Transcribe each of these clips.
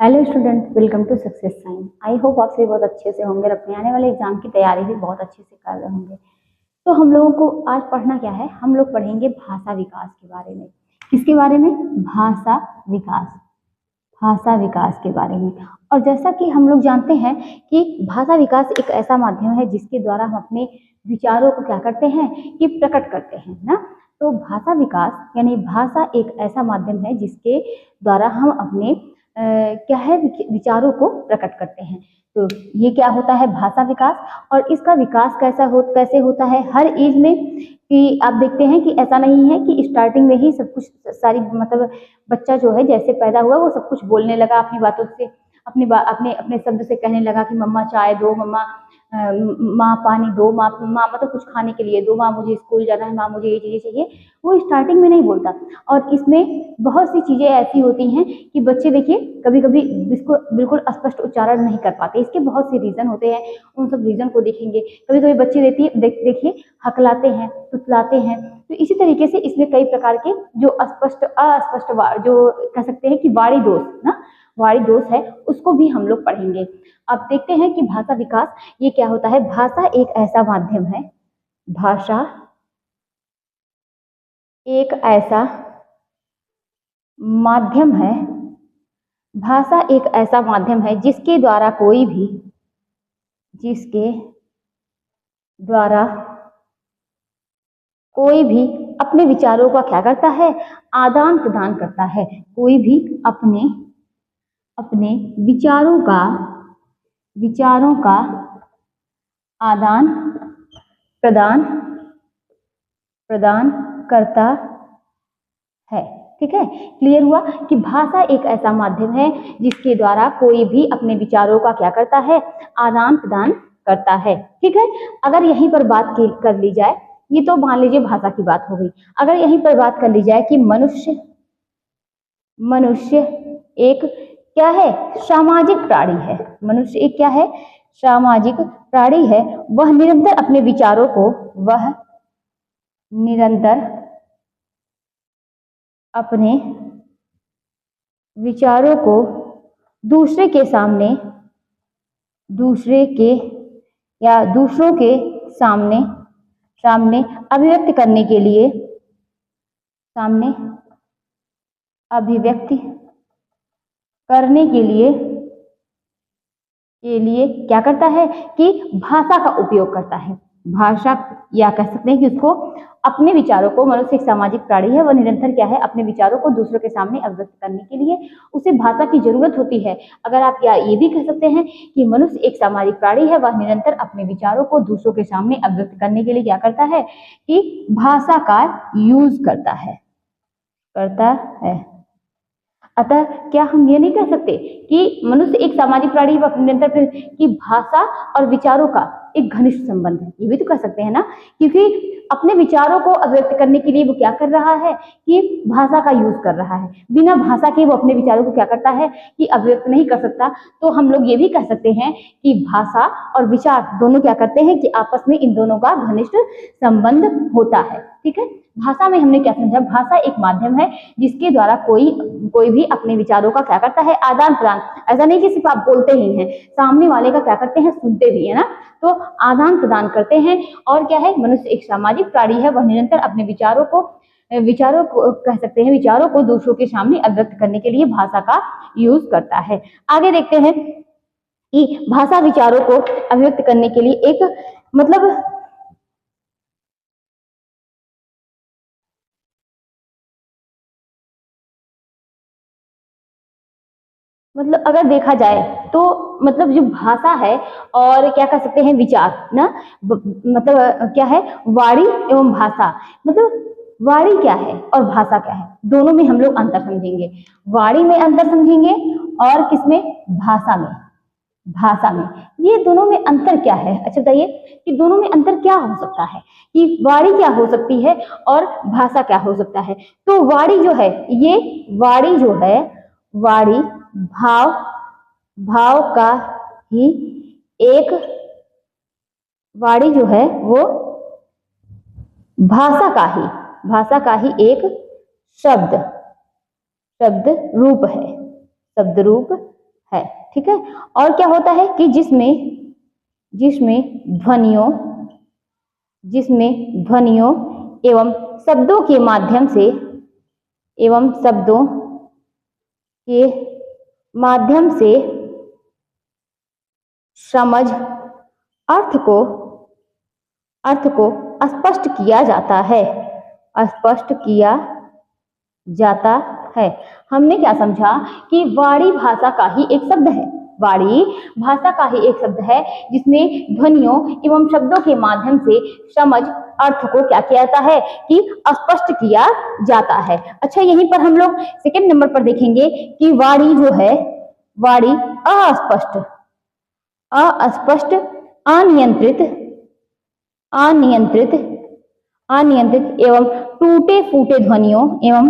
Hello student, welcome to success sign. I hope आप सभी बहुत अच्छे से होंगे और अपने आने वाले एग्जाम की तैयारी भी बहुत अच्छे से कर रहे होंगे। तो हम लोगों को आज पढ़ना क्या है, हम लोग पढ़ेंगे भाषा विकास के बारे में। किसके बारे में? भाषा विकास। भाषा विकास के बारे में। और जैसा कि हम लोग जानते हैं कि भाषा विकास एक ऐसा माध्यम है जिसके द्वारा हम अपने विचारों को क्या करते हैं कि प्रकट करते हैं ना। तो भाषा विकास यानी भाषा एक ऐसा माध्यम है जिसके द्वारा हम अपने क्या है विचारों को प्रकट करते हैं। तो ये क्या होता है भाषा विकास, और इसका विकास कैसे होता है हर एज में। कि आप देखते हैं कि ऐसा नहीं है कि स्टार्टिंग में ही सब कुछ सारी मतलब बच्चा जो है जैसे पैदा हुआ वो सब कुछ बोलने लगा, अपनी बातों से अपने अपने शब्द से कहने लगा कि मम्मा चाय दो, मम्मा माँ पानी दो, माँ माँ मतलब कुछ खाने के लिए दो, माँ मुझे स्कूल जाना है, माँ मुझे ये चीज़ें चाहिए। वो स्टार्टिंग में नहीं बोलता। और इसमें बहुत सी चीज़ें ऐसी होती हैं कि बच्चे देखिए कभी कभी इसको बिल्कुल स्पष्ट उच्चारण नहीं कर पाते। इसके बहुत से रीज़न होते हैं, उन सब रीज़न को देखेंगे। कभी कभी बच्चे देखिए हकलाते हैं, तुतलाते हैं। तो इसी तरीके से इसमें कई प्रकार के जो अस्पष्ट जो कह सकते हैं कि वाणी दोष ना, वाणी दोष है, उसको भी हम लोग पढ़ेंगे। अब देखते हैं कि भाषा विकास ये क्या होता है। भाषा एक ऐसा माध्यम है, भाषा एक ऐसा माध्यम है, भाषा एक ऐसा माध्यम है जिसके द्वारा कोई भी अपने विचारों का क्या करता है, आदान प्रदान करता है। कोई भी अपने अपने विचारों का आदान प्रदान करता है। ठीक है, क्लियर हुआ कि भाषा एक ऐसा माध्यम है जिसके द्वारा कोई भी अपने विचारों का क्या करता है, आदान प्रदान करता है। ठीक है, अगर यहीं पर बात कर ली जाए, ये तो मान लीजिए भाषा की बात हो गई। अगर यहीं पर बात कर ली जाए कि मनुष्य एक क्या है, सामाजिक प्राणी है। मनुष्य एक क्या है, सामाजिक प्राणी है। वह निरंतर अपने विचारों को दूसरों के सामने अभिव्यक्त करने के लिए क्या करता है कि भाषा का उपयोग करता है। भाषा, या कह सकते हैं कि उसको अपने विचारों को, मनुष्य एक सामाजिक प्राणी है, वह निरंतर क्या है, अपने विचारों को दूसरों के सामने अभिव्यक्त करने के लिए उसे भाषा की जरूरत होती है। अगर आप या ये भी कह सकते हैं कि मनुष्य एक सामाजिक प्राणी है, वह निरंतर अपने विचारों को दूसरों के सामने अभिव्यक्त करने के लिए क्या करता है कि भाषा का यूज करता है। अतः क्या हम ये नहीं कह सकते कि मनुष्य एक सामाजिक प्राणी व निरंतर की भाषा और विचारों का एक घनिष्ठ संबंध है? ये भी तो कह सकते हैं ना, क्योंकि अपने विचारों को अभिव्यक्त करने के लिए वो क्या कर रहा है कि भाषा का यूज कर रहा है। बिना भाषा के वो अपने विचारों को क्या करता है कि अभिव्यक्त नहीं कर सकता। तो हम लोग ये भी कह सकते हैं कि भाषा और विचार दोनों क्या करते हैं कि आपस में इन दोनों का घनिष्ठ संबंध होता है। ठीक है, भाषा में हमने क्या समझा, भाषा एक माध्यम है जिसके द्वारा कोई भी अपने विचारों का क्या करता है, आदान प्रदान। ऐसा नहीं कि सिर्फ आप बोलते ही हैं, सामने वाले का क्या करते हैं, सुनते भी है ना, तो आदान प्रदान करते हैं। और क्या है, मनुष्य एक सामाजिक प्राणी है, वह निरंतर अपने विचारों को कह सकते हैं, विचारों को दूसरों के सामने अभिव्यक्त करने के लिए भाषा का यूज करता है। आगे देखते हैं कि भाषा विचारों को अभिव्यक्त करने के लिए एक मतलब अगर देखा जाए तो जो भाषा है और क्या कह सकते हैं विचार ना, क्या है, वाणी एवं भाषा। वाणी क्या है और भाषा क्या है, दोनों में हम लोग अंतर समझेंगे। वाणी में अंतर समझेंगे और किसमें, भाषा में। ये दोनों में अंतर क्या है, अच्छा बताइए कि दोनों में अंतर क्या हो सकता है, कि वाणी क्या हो सकती है और भाषा क्या हो सकता है। तो वाणी जो है, ये वाणी जो है, वाणी भाव का ही एक, वाणी जो है वो भाषा का ही एक शब्द रूप है, शब्द रूप है। ठीक है, और क्या होता है कि जिसमें ध्वनियों एवं शब्दों के माध्यम से समझ अर्थ को स्पष्ट किया जाता है। हमने क्या समझा कि वाणी भाषा का ही एक शब्द है, जिसमें ध्वनियों एवं शब्दों के माध्यम से समझ अर्थ को क्या किया जाता है कि स्पष्ट किया जाता है। अच्छा, यहीं पर हम लोग सेकंड नंबर पर देखेंगे कि वाणी जो है, वाणी अस्पष्ट, अनियंत्रित एवं टूटे फूटे ध्वनियों एवं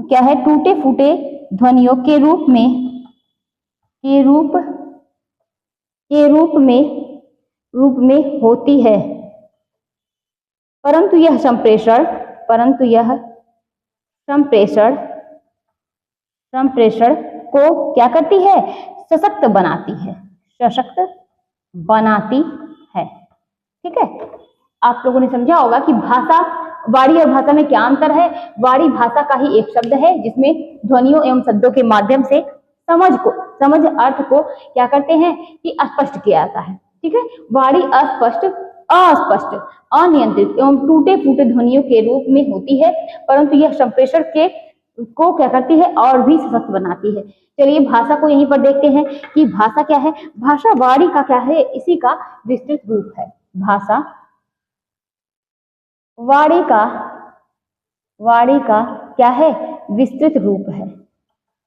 क्या है, टूटे फूटे ध्वनियों के रूप में होती है, परंतु यह संप्रेषण को क्या करती है, सशक्त बनाती है। ठीक है, आप लोगों ने समझा होगा कि वाणी और भाषा में क्या अंतर है। वाणी भाषा का ही एक शब्द है जिसमें ध्वनियों एवं शब्दों के माध्यम से समझ अर्थ को क्या करते हैं कि स्पष्ट किया जाता है। ठीक है, वाणी अस्पष्ट, अनियंत्रित एवं टूटे फूटे ध्वनियों के रूप में होती है, परंतु यह संप्रेषण को क्या करती है और भी सशक्त बनाती है। चलिए भाषा को यहीं पर देखते हैं कि भाषा क्या है। भाषा वाणी का क्या है, इसी का विस्तृत रूप है। भाषा वाणी का क्या है, विस्तृत रूप है।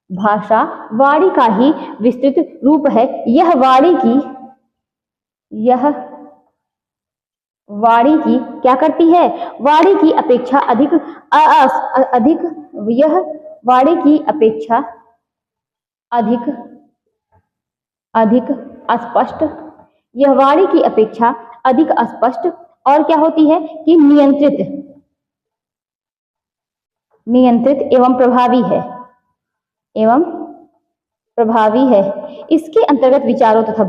भाषा वाणी का ही विस्तृत रूप है। यह वाणी की क्या करती है, वाणी की अपेक्षा अधिक स्पष्ट और क्या होती है कि नियंत्रित एवं प्रभावी है। इसके अंतर्गत विचारों तथा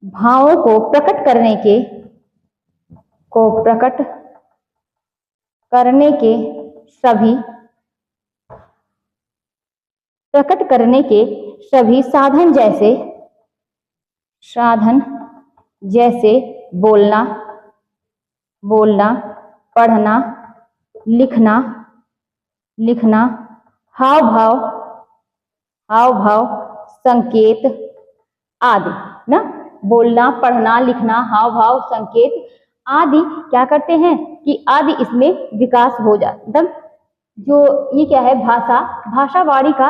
भावों को प्रकट करने के सभी साधन जैसे बोलना, पढ़ना, लिखना, हाव भाव, संकेत आदि ना। बोलना, पढ़ना, लिखना, हाव भाव, संकेत आदि क्या करते हैं कि आदि इसमें विकास हो जाता, मतलब जो ये क्या है, भाषा वाणी का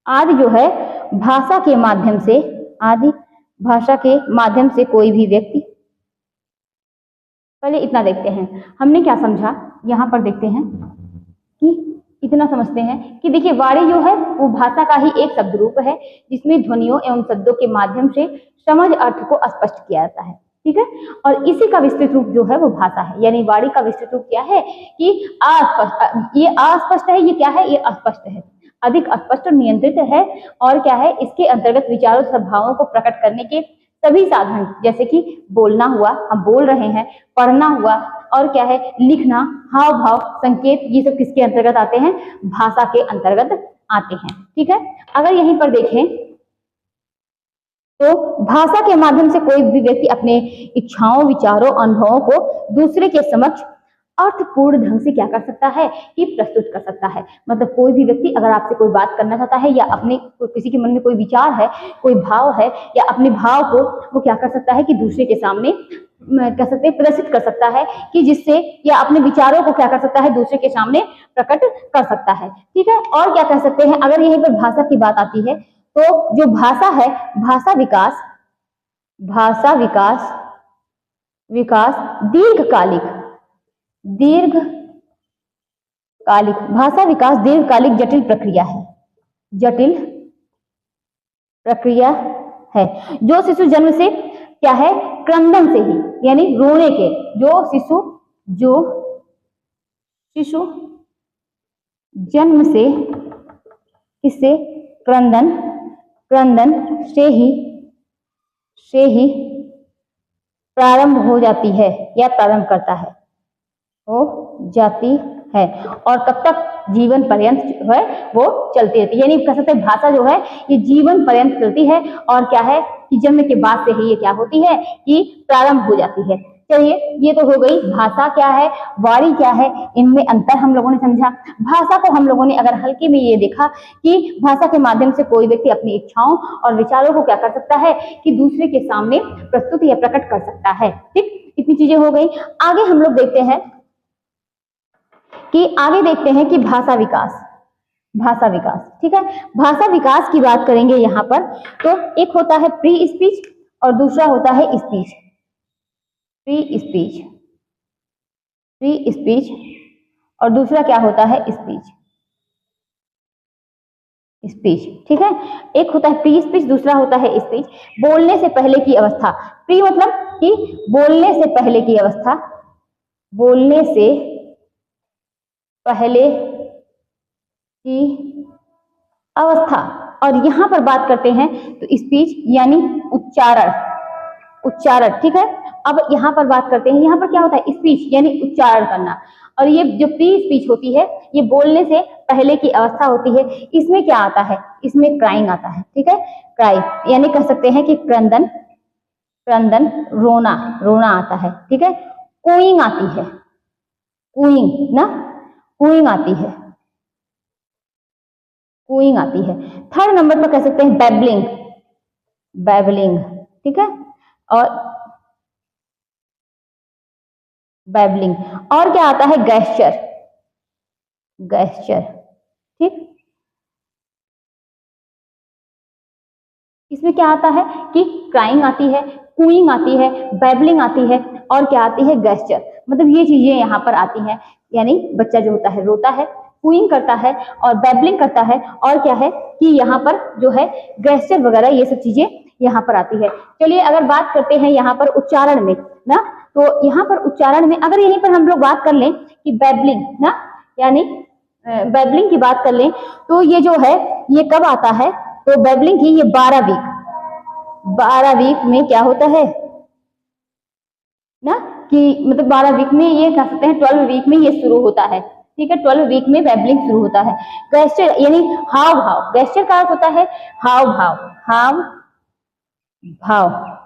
आदि जो है भाषा के माध्यम से कोई भी व्यक्ति, पहले इतना देखते हैं हमने क्या समझा। यहाँ पर देखते हैं कि इतना समझते हैं कि देखिए वाणी जो है वो भाषा का ही एक शब्द रूप है जिसमें ध्वनियों एवं शब्दों के माध्यम से समझ अर्थ को स्पष्ट किया जाता है। ठीक है, और इसी का विस्तृत रूप जो है वो भाषा है। यानी वाणी का विस्तृत रूप क्या है कि अस्पष्ट, ये अस्पष्ट है, ये क्या है, ये अस्पष्ट है, अधिक स्पष्ट और नियंत्रित है। और क्या है, इसके अंतर्गत विचारों तथा भावों को प्रकट करने के सभी साधन, जैसे कि बोलना हुआ, हम बोल रहे हैं, पढ़ना हुआ, और क्या है, लिखना, हाव भाव, संकेत, ये सब किसके अंतर्गत आते हैं, भाषा के अंतर्गत आते हैं। ठीक है, अगर यहीं पर देखें तो भाषा के माध्यम से कोई भी व्यक्ति अपने इच्छाओं, विचारों, अनुभवों को दूसरे के समक्ष अर्थपूर्ण ढंग से क्या कर सकता है कि प्रस्तुत कर सकता है। मतलब कोई भी व्यक्ति अगर आपसे कोई बात करना चाहता है या अपने किसी के मन में कोई विचार है, कोई भाव है, या अपने भाव को वो क्या कर सकता है कि दूसरे के सामने कह सकते हैं प्रदर्शित कर सकता है, कि जिससे या अपने विचारों को क्या कर सकता है दूसरे के सामने प्रकट कर सकता है। ठीक है, और क्या कह सकते हैं, अगर यहीं पर भाषा की बात आती है तो जो भाषा है, भाषा विकास दीर्घकालिक कालिक, भाषा विकास दीर्घकालिक जटिल प्रक्रिया है, जटिल प्रक्रिया है, जो शिशु जन्म से क्या है, क्रंदन से ही यानी रोने के, जो शिशु जन्म से किससे, क्रंदन से ही प्रारंभ हो जाती है या प्रारंभ करता है, हो जाती है, और कब तक, जीवन पर्यंत जो है वो चलती रहती है। यानी कह सकते हैं भाषा जो है ये जीवन पर्यंत चलती है, और क्या है कि जन्म के बाद से ही ये क्या होती है कि प्रारंभ हो जाती है। चलिए ये तो हो गई भाषा क्या है, वाणी क्या है, इनमें अंतर हम लोगों ने समझा। भाषा को हम लोगों ने अगर हल्के में ये देखा कि भाषा के माध्यम से कोई व्यक्ति अपनी इच्छाओं और विचारों को क्या कर सकता है कि दूसरे के सामने प्रस्तुत या प्रकट कर सकता है। ठीक, इतनी चीजें हो गई। आगे हम लोग देखते हैं कि भाषा विकास, ठीक है। भाषा विकास की बात करेंगे यहाँ पर, तो एक होता है प्री स्पीच और दूसरा होता है स्पीच। प्री स्पीच और दूसरा क्या होता है, स्पीच, ठीक है। एक होता है प्री स्पीच, दूसरा होता है स्पीच। बोलने से पहले की अवस्था, प्री मतलब कि बोलने से पहले की अवस्था, बोलने से पहले की अवस्था। और यहां पर बात करते हैं तो स्पीच यानी उच्चारण, ठीक है। अब यहाँ पर बात करते हैं, यहाँ पर क्या होता है, स्पीच यानी उच्चारण करना, और ये जो प्री स्पीच होती है ये बोलने से पहले की अवस्था होती है। इसमें क्या आता है, इसमें क्राइंग आता है, ठीक है। क्राई यानी कह सकते हैं कि क्रंदन, रोना आता है, ठीक है। कूइंग आती है, कूइंग आती है। थर्ड नंबर पर कह सकते हैं बैबलिंग, ठीक है। और बैबलिंग, और क्या आता है, गैस्चर, ठीक। इसमें क्या आता है कि क्राइंग आती है, कूइंग आती है, बैबलिंग आती है, और क्या आती है, गैस्चर। मतलब ये चीजें यहाँ पर आती हैं। यानी बच्चा जो होता है रोता है, कूइंग करता है और बैबलिंग करता है, और क्या है कि यहाँ पर जो है गैस्चर वगैरह ये सब चीजें यहाँ पर आती है। चलिए अगर बात करते हैं यहाँ पर उच्चारण में ना, तो यहाँ पर उच्चारण में अगर यहीं पर हम लोग बात कर लें कि बैबलिंग ना, यानी बैबलिंग की बात कर लें तो ये जो है ये कब आता है, तो बैबलिंग की ये 12 वीक में क्या होता है ना, कि मतलब 12 वीक में, ये कह सकते हैं 12 वीक में ये शुरू होता है, ठीक है। 12 वीक में बैबलिंग शुरू होता है। गैस्चर यानी हाव भाव, गैस्चर का अर्थ होता है हाव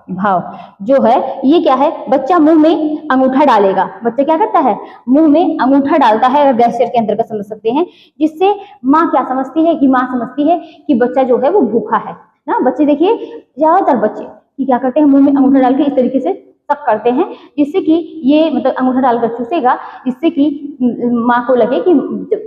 भाव जो है ये क्या है, बच्चा मुंह में अंगूठा डालेगा, बच्चा क्या करता है, मुंह में अंगूठा डालता है, अगर गैस्चर के अंतर्गत समझ सकते हैं, जिससे माँ क्या समझती है कि बच्चा जो है वो भूखा है ना। बच्चे देखिए, ज्यादातर बच्चे कि क्या करते हैं, मुंह में अंगूठा डाल के इस तरीके से तक करते हैं, जिससे कि ये मतलब अंगूठा डालकर चूसेगा, जिससे कि माँ को लगे कि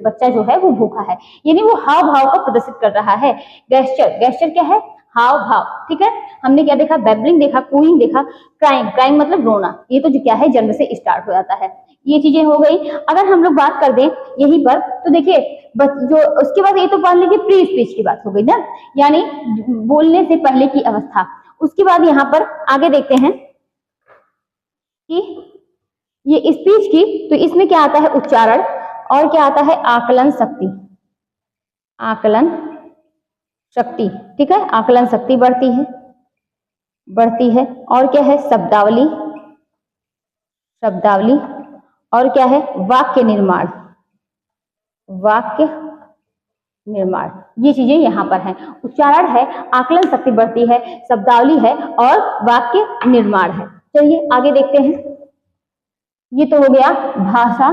बच्चा जो है वो भूखा है, यानी वो हाव भाव को प्रदर्शित कर रहा है। गैस्चर क्या है, हाव भाव, ठीक है। हमने क्या देखा, बैबलिंग देखा, कूइंग देखा, क्राइंग मतलब रोना। ये तो जो क्या है जन्म से स्टार्ट हो जाता है, ये चीजें हो गई। अगर हम लोग बात कर दें यहीं पर तो देखिए जो उसके बाद ये तो मान लीजिए प्री स्पीच की बात हो गई ना, यानी बोलने से पहले की अवस्था। उसके बाद यहाँ पर आगे देखते हैं कि ये स्पीच की, तो इसमें क्या आता है, उच्चारण, और क्या आता है, आकलन शक्ति, ठीक है। आकलन शक्ति बढ़ती है, और क्या है, शब्दावली, और क्या है, वाक्य निर्माण, ये चीजें यहाँ पर हैं। उच्चारण है, आकलन शक्ति बढ़ती है, शब्दावली है, और वाक्य निर्माण है। चलिए आगे देखते हैं। ये तो हो गया भाषा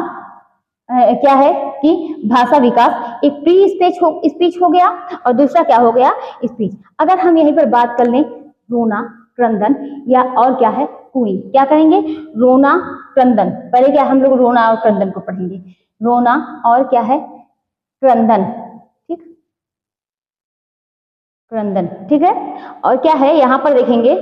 क्या है कि भाषा विकास, एक प्री स्पीच हो गया, और दूसरा क्या हो गया, स्पीच। अगर हम यहीं पर बात कर लें रोना, क्रंदन, या और क्या है, कूइंग, क्या करेंगे, रोना, क्रंदन। पहले क्या हम लोग रोना और क्रंदन को पढ़ेंगे, रोना और क्या है, क्रंदन, ठीक, क्रंदन, ठीक है। और क्या है यहाँ पर देखेंगे,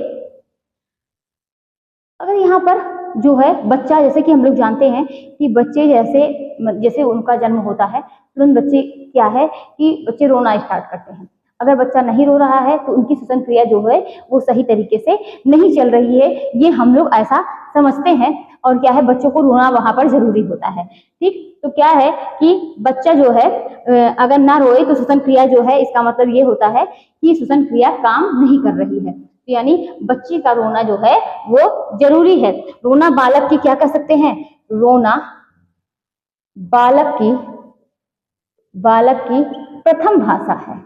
अगर यहाँ पर जो है बच्चा, जैसे कि हम लोग जानते हैं कि बच्चे जैसे उनका जन्म होता है तुरंत बच्चे क्या है कि बच्चे रोना स्टार्ट करते हैं। अगर बच्चा नहीं रो रहा है तो उनकी श्वसन क्रिया जो है वो सही तरीके से नहीं चल रही है, ये हम लोग ऐसा समझते हैं। और क्या है, बच्चों को रोना वहां पर जरूरी होता है। ठीक, तो क्या है कि बच्चा जो है अगर ना रोए तो श्वसन क्रिया जो है, इसका मतलब ये होता है कि श्वसन क्रिया काम नहीं कर रही है। तो यानी बच्चे का रोना जो है वो जरूरी है। रोना बालक की क्या कह सकते हैं, रोना बालक की प्रथम भाषा है।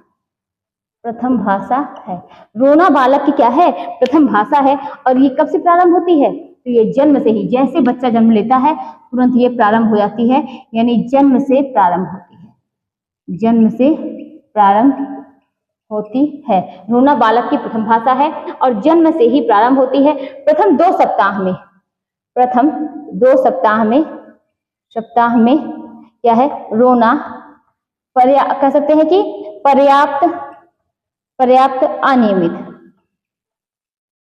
प्रथम भाषा है। रोना बालक की क्या है, प्रथम भाषा है। और ये कब से प्रारंभ होती है, तो ये जन्म से ही, जैसे बच्चा जन्म लेता है तुरंत ये प्रारंभ हो जाती है, यानी जन्म से प्रारंभ होती है। जन्म से प्रारंभ होती है। रोना बालक की प्रथम भाषा है और जन्म से ही प्रारंभ होती है। प्रथम 2 सप्ताह में, प्रथम 2 सप्ताह में क्या है, रोना कह सकते हैं कि पर्याप्त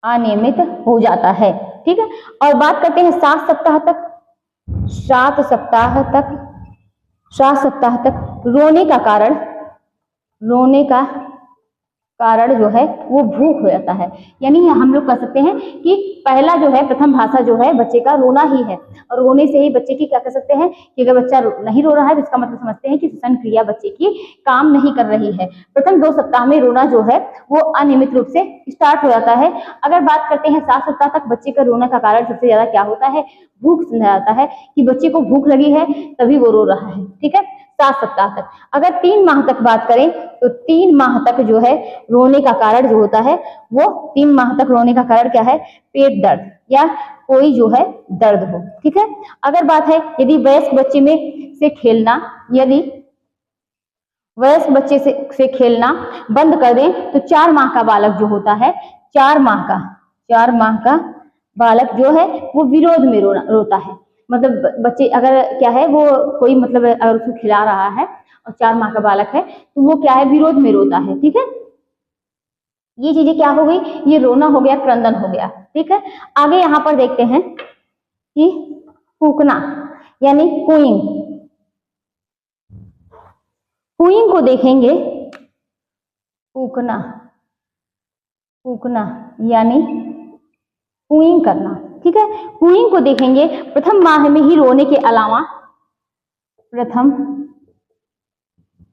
अनियमित हो जाता है। ठीक है, और बात करते हैं 7 सप्ताह तक रोने का कारण जो है वो भूख हो जाता है। यानी हम लोग कह सकते हैं कि पहला जो है, प्रथम भाषा जो है बच्चे का रोना ही है। और रोने से ही बच्चे की क्या कह सकते हैं कि अगर बच्चा नहीं रो रहा है तो इसका मतलब समझते हैं कि श्वसन क्रिया बच्चे की काम नहीं कर रही है। प्रथम 2 सप्ताह में रोना जो है वो अनियमित रूप से स्टार्ट हो जाता है। अगर बात करते हैं 7 सप्ताह तक बच्चे का रोने का कारण सबसे ज्यादा क्या होता है, भूख समझा जाता है कि बच्चे को भूख लगी है तभी वो रो रहा है। ठीक है, 7 सप्ताह तक। अगर 3 माह तक बात करें तो 3 माह तक जो है रोने का कारण जो होता है वो 3 माह तक रोने का कारण क्या है, पेट दर्द या कोई जो है दर्द हो। ठीक है, अगर बात है यदि वयस्क बच्चे से खेलना बंद कर दें तो 4 माह का बालक जो होता है, 4 माह का बालक जो है वो विरोध में रोता है। मतलब बच्चे अगर क्या है, वो कोई मतलब अगर उसको खिला रहा है और 4 माह का बालक है तो वो क्या है, विरोध में रोता है। ठीक है, ये चीजें क्या हो गई, ये रोना हो गया, क्रंदन हो गया। ठीक है, आगे यहाँ पर देखते हैं कि फूकना यानी कूइंग को देखेंगे। फूकना यानी कूइंग करना। ठीक है, कूइंग को देखेंगे। प्रथम माह में ही रोने के अलावा प्रथम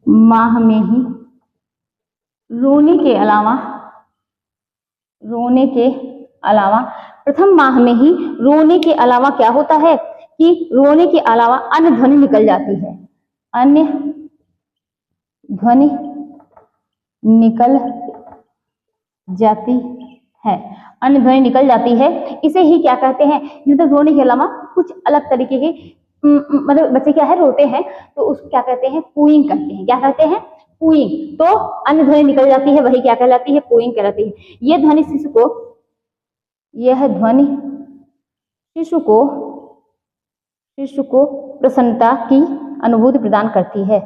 माह में ही रोने के अलावा क्या होता है कि रोने के अलावा अन्य ध्वनि निकल जाती है। अन्य ध्वनि निकल जाती है। इसे ही क्या कहते हैं, मतलब रोने के अलावा कुछ अलग तरीके के मतलब बच्चे क्या है रोते हैं तो उसको क्या कहते हैं, कूइंग कहते हैं। क्या कहते हैं, कूइंग। तो अन्य ध्वनि निकल जाती है, वही क्या कहलाती है, कूइंग कहलाती है। यह ध्वनि शिशु को प्रसन्नता की अनुभूति प्रदान करती है।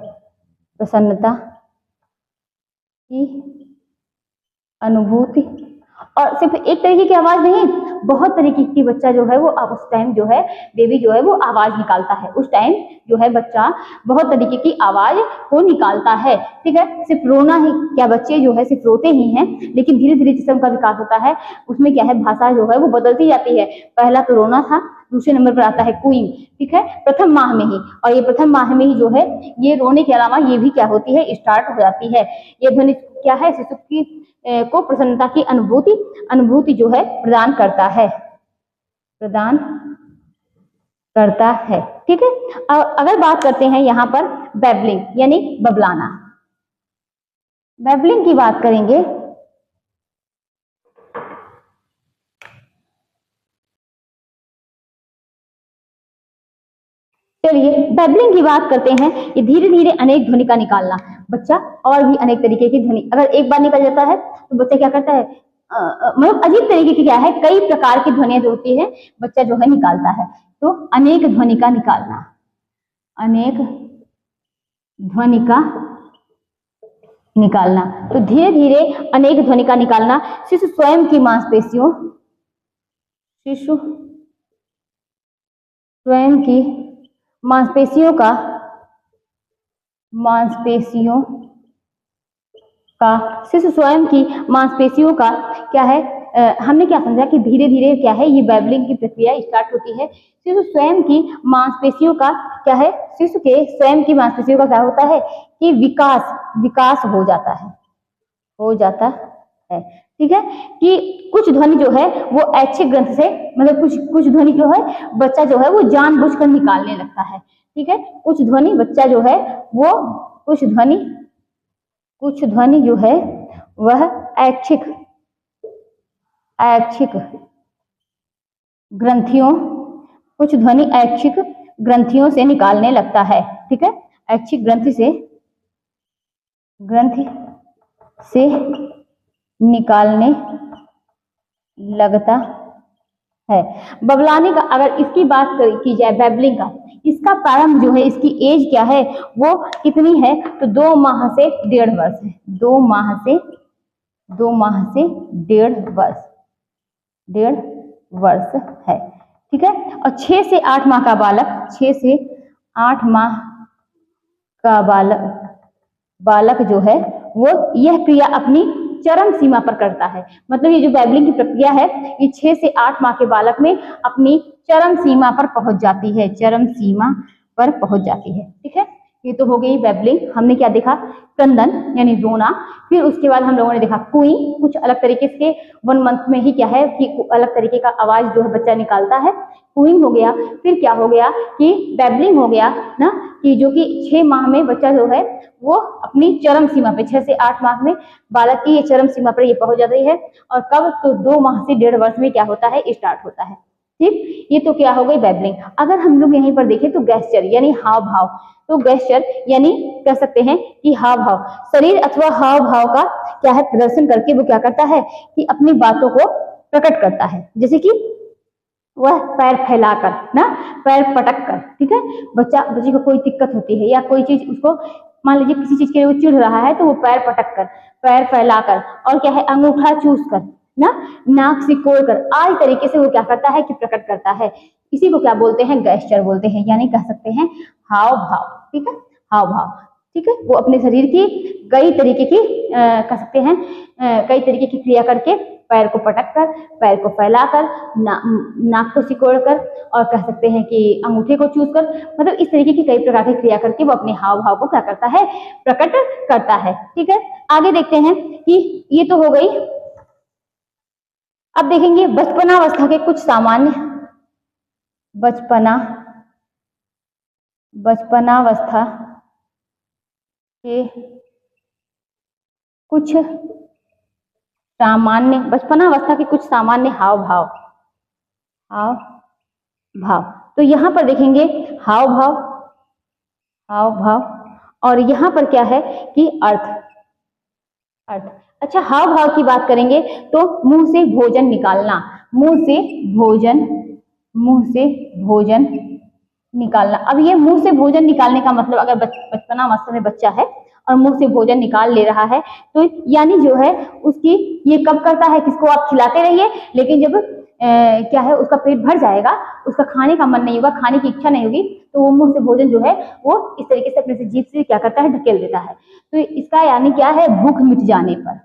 प्रसन्नता की अनुभूति। और सिर्फ एक तरीके की आवाज नहीं, बहुत तरीके की बच्चा जो है वो उस टाइम जो है बेबी जो है वो आवाज निकालता है। उस टाइम जो है बच्चा बहुत तरीके की आवाज को निकालता है। ठीक है, सिर्फ रोना ही क्या, बच्चे जो है सिर्फ रोते ही हैं, लेकिन धीरे धीरे जिसम का विकास होता है उसमें क्या है, भाषा जो है वो बदलती जाती है। पहला तो रोना था, दूसरे नंबर पर आता है कूइंग। ठीक है, प्रथम माह में ही। और ये प्रथम माह में ही जो है ये रोने के अलावा ये भी क्या होती है, स्टार्ट हो जाती है। ये ध्वनि क्या है, शिशु की को प्रसन्नता की अनुभूति जो है प्रदान करता है। ठीक है, अगर बात करते हैं यहाँ पर बैबलिंग यानी बबलाना। बैबलिंग की बात करेंगे। चलिए बैबलिंग की बात करते हैं। ये धीरे धीरे अनेक ध्वनि का निकालना। बच्चा और भी अनेक तरीके की ध्वनि अगर एक बार निकल जाता है तो बच्चा क्या करता है, मतलब अजीब तरीके की क्या है, कई प्रकार की ध्वनियां जो होती है बच्चा जो है निकालता है। तो अनेक ध्वनि का निकालना। तो धीरे धीरे अनेक ध्वनि का निकालना शिशु स्वयं की मांसपेशियों स्वयं की मांसपेशियों का शिशु स्वयं की मांसपेशियों का क्या है, हमने क्या समझा कि धीरे धीरे क्या है ये बैबलिंग की प्रक्रिया स्टार्ट होती है। शिशु स्वयं की मांसपेशियों का क्या है, शिशु के स्वयं की मांसपेशियों का क्या होता है कि विकास हो जाता है। ठीक है, कि कुछ ध्वनि जो है वो ऐच्छिक ग्रंथ से, मतलब कुछ ध्वनि जो है बच्चा जो है वो जानबूझकर निकालने लगता है। ठीक है, कुछ ध्वनि बच्चा जो है वो कुछ ध्वनि जो है वह ऐच्छिक ग्रंथियों, कुछ ध्वनि ऐच्छिक ग्रंथियों से निकालने लगता है। ठीक है, ऐच्छिक ग्रंथि से निकालने लगता है। बबलाने का, अगर इसकी बात की जाए बैबलिंग का, इसका प्रारंभ जो है, इसकी एज क्या है, वो कितनी है, तो 2 माह से 1.5 वर्ष है। 2 माह से 1.5 वर्ष है। ठीक है, और 6 से 8 माह का बालक, 6 से 8 माह का बालक जो है वो यह क्रिया अपनी चरम सीमा पर करता है। मतलब ये जो बैबलिंग की प्रक्रिया है ये 6 से 8 माह के बालक में अपनी चरम सीमा पर पहुंच जाती है, ठीक है, ये तो हो गई बैबलिंग। हमने क्या देखा, क्रंदन यानी रोना। फिर उसके बाद हम लोगों ने देखा कूइंग, कुछ अलग तरीके से 1 मंथ में ही क्या है कि अलग तरीके का आवाज जो है बच्चा निकालता है, कूइंग हो गया। फिर क्या हो गया कि बैबलिंग हो गया ना, कि जो कि 6 माह में बच्चा जो है वो अपनी चरम सीमा पे, 6 से 8 माह में बालक की ये चरम सीमा पर ये पहुंच जाती है। और कब, तो 2 माह से 1.5 वर्ष में क्या होता है, स्टार्ट होता है। ठीक, ये तो क्या हो गई बैबलिंग। अगर हम लोग यहीं पर देखें तो गेस्चर यानी हाव भाव, तो गेस्चर यानी कह सकते हैं कि हाव भाव, शरीर अथवा हाव भाव का क्या है प्रदर्शन करके वो क्या करता है कि अपनी बातों को प्रकट करता है। जैसे कि वह पैर फैलाकर ना, पैर पटक कर। ठीक है, बच्चे को कोई दिक्कत होती है या कोई चीज उसको, मान लीजिए किसी चीज के लिए वो चिढ़ रहा है, तो वो पैर पटक कर, पैर फैलाकर, और क्या है अंगूठा चूस कर ना, नाक सिकोड़ कर, आज तरीके से वो क्या करता है कि प्रकट करता है। इसी को क्या बोलते हैं, गेस्चर बोलते हैं, यानी कह सकते हैं हाव भाव। ठीक है, हाव भाव। ठीक है, वो अपने शरीर की कई तरीके की कह सकते हैं कई तरीके की क्रिया करके, पैर को पटक कर, पैर को फैलाकर, नाक को सिकोड़कर, और कह सकते हैं कि अंगूठे को चूस कर, मतलब इस तरीके की कई प्रकार की क्रिया करके वो अपने हाव भाव को क्या करता है, प्रकट करता है। ठीक है, आगे देखते हैं कि ये तो हो गई। अब देखेंगे बचपनावस्था के कुछ सामान्य, बचपनावस्था के कुछ सामान्य हाव भाव। तो यहाँ पर देखेंगे हाव भाव, और यहाँ पर क्या है कि अर्थ। अच्छा, हाव भाव की बात करेंगे तो मुंह से भोजन निकालना, मुंह से भोजन निकालना। अब ये मुंह से भोजन निकालने का मतलब, अगर बचपनावस्था में बच्चा है और मुंह से भोजन निकाल ले रहा है, तो यानी जो है उसकी ये कब करता है, किसको आप खिलाते रहिए, लेकिन जब क्या है उसका पेट भर जाएगा, उसका खाने का मन नहीं होगा, खाने की इच्छा नहीं होगी, तो वो मुंह से भोजन जो है वो इस तरीके से अपने से जीभ से क्या करता है, ढकेल देता है। तो इसका यानी क्या है, भूख मिट जाने पर।